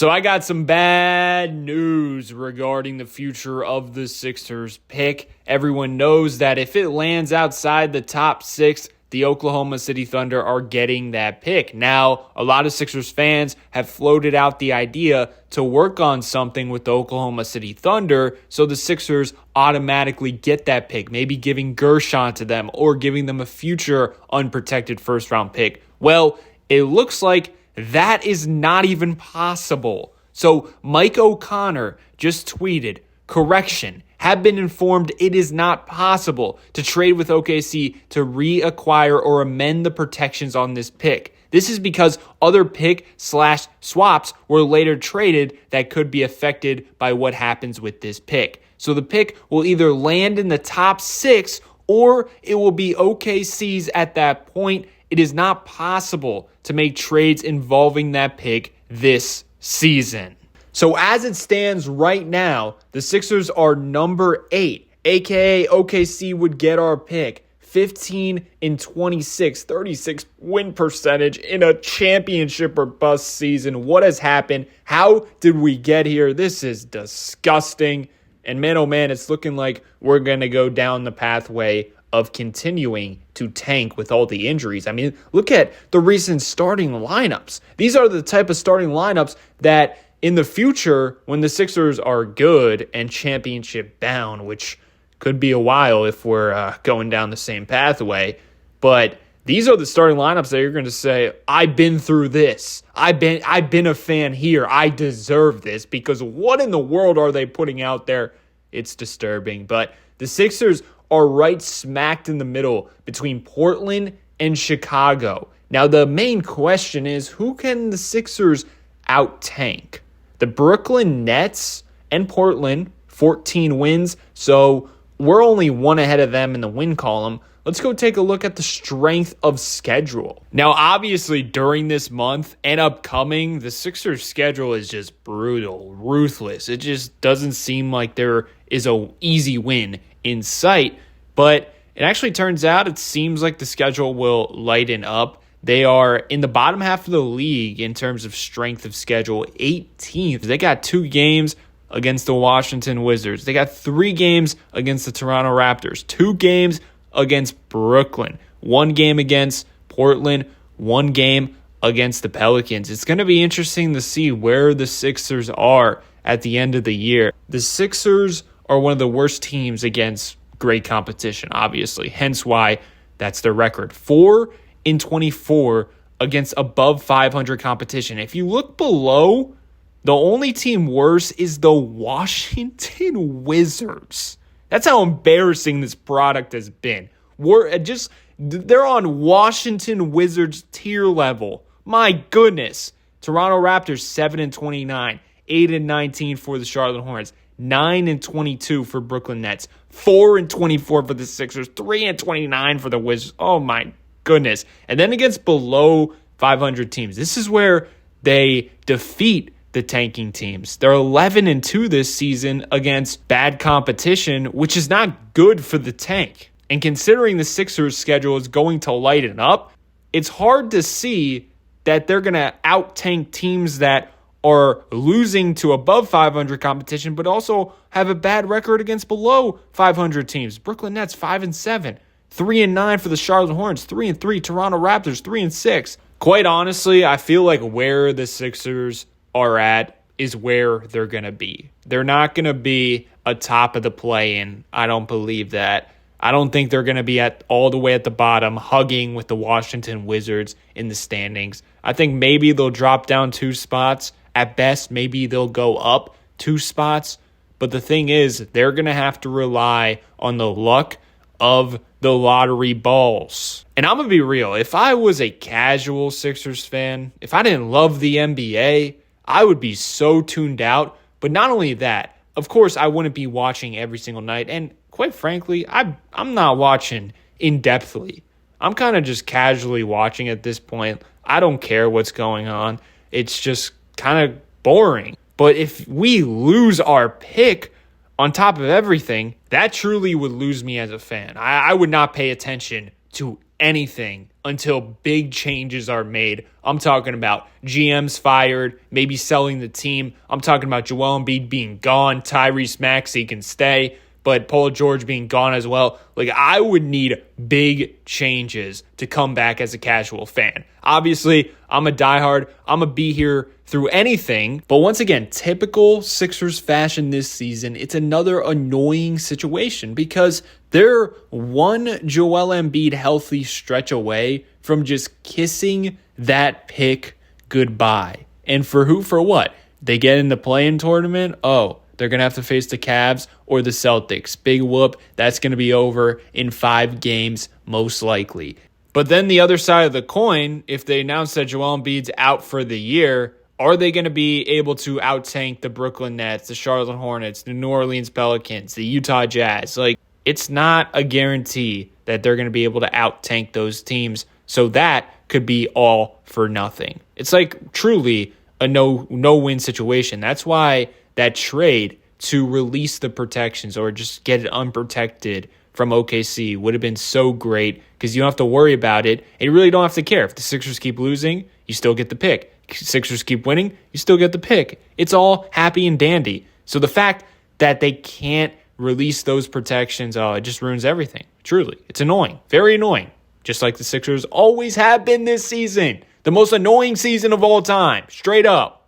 So I got some bad news regarding the future of the Sixers pick. Everyone knows that if it lands outside the top 6, the Oklahoma City Thunder are getting that pick. Now, a lot of Sixers fans have floated out the idea to work on something with the Oklahoma City Thunder so the Sixers automatically get that pick, maybe giving Gershon to them or giving them a future unprotected first-round pick. Well, it looks like that is not even possible. So Mike O'Connor just tweeted, correction, have been informed it is not possible to trade with OKC to reacquire or amend the protections on this pick. This is because other pick/swaps were later traded that could be affected by what happens with this pick. So the pick will either land in the top 6 or it will be OKC's at that point. It is not possible to make trades involving that pick this season. So as it stands right now, the Sixers are number 8, aka OKC would get our pick. 15-26, 36 win percentage in a championship or bust season. What has happened? How did we get here? This is disgusting. And man, oh man, it's looking like we're going to go down the pathway of continuing to tank with all the injuries. I mean, look at the recent starting lineups. These are the type of starting lineups that in the future, when the Sixers are good and championship bound, which could be a while if we're going down the same pathway, but these are the starting lineups that you're going to say, I've been through this. I've been a fan here. I deserve this, because what in the world are they putting out there? It's disturbing. But the Sixers are right smacked in the middle between Portland and Chicago. Now, the main question is, who can the Sixers out-tank? The Brooklyn Nets and Portland, 14 wins, so we're only one ahead of them in the win column. Let's go take a look at the strength of schedule. Now, obviously, during this month and upcoming, the Sixers' schedule is just brutal, ruthless. It just doesn't seem like there is an easy win in sight, but it actually turns out it seems like the schedule will lighten up. They are in the bottom half of the league in terms of strength of schedule, 18th. They got 2 games against the Washington Wizards. They got 3 games against the Toronto Raptors, 2 games against Brooklyn, 1 game against Portland, 1 game against the Pelicans. It's going to be interesting to see where the Sixers are at the end of the year. The Sixers are one of the worst teams against great competition, obviously. Hence why that's their record. 4-24 against above 500 competition. If you look below, the only team worse is the Washington Wizards. That's how embarrassing this product has been. They're on Washington Wizards tier level. My goodness. Toronto Raptors 7-29, 8-19 for the Charlotte Hornets, 9-22 for Brooklyn Nets, 4-24 for the Sixers, 3-29 for the Wizards. Oh my goodness. And then against below 500 teams, this is where they defeat the tanking teams. They're 11-2 this season against bad competition, which is not good for the tank. And considering the Sixers' schedule is going to lighten up, it's hard to see that they're going to out-tank teams that are losing to above 500 competition, but also have a bad record against below 500 teams. Brooklyn Nets 5-7, 3-9 for the Charlotte Hornets, 3-3 Toronto Raptors, 3-6. Quite honestly, I feel like where the Sixers are at is where they're going to be. They're not going to be a top of the play-in. I don't believe that. I don't think they're going to be at all the way at the bottom, hugging with the Washington Wizards in the standings. I think maybe they'll drop down 2 spots. At best, maybe they'll go up 2 spots. But the thing is, they're going to have to rely on the luck of the lottery balls. And I'm going to be real. If I was a casual Sixers fan, if I didn't love the NBA, I would be so tuned out. But not only that, of course, I wouldn't be watching every single night. And quite frankly, I'm not watching in-depthly. I'm kind of just casually watching at this point. I don't care what's going on. It's just kind of boring. But if we lose our pick on top of everything, that truly would lose me as a fan. I would not pay attention to anything until big changes are made. I'm talking about GMs fired, maybe selling the team. I'm talking about Joel Embiid being gone, Tyrese Maxey can stay, but Paul George being gone as well. Like, I would need big changes to come back as a casual fan. Obviously, I'm a diehard. I'm going to be here through anything. But once again, typical Sixers fashion this season, it's another annoying situation because they're one Joel Embiid healthy stretch away from just kissing that pick goodbye. And for who? For what? They get in the play-in tournament? Oh, they're going to have to face the Cavs or the Celtics. Big whoop. That's going to be over in 5 games, most likely. But then the other side of the coin, if they announce that Joel Embiid's out for the year, are they going to be able to out-tank the Brooklyn Nets, the Charlotte Hornets, the New Orleans Pelicans, the Utah Jazz? Like, it's not a guarantee that they're going to be able to out-tank those teams. So that could be all for nothing. It's like truly a no-win situation. That's why that trade to release the protections or just get it unprotected from OKC would have been so great because you don't have to worry about it and you really don't have to care. If the Sixers keep losing, you still get the pick. Sixers keep winning, you still get the pick. It's all happy and dandy. So the fact that they can't release those protections, it just ruins everything. Truly, it's annoying. Very annoying. Just like the Sixers always have been this season. The most annoying season of all time. Straight up.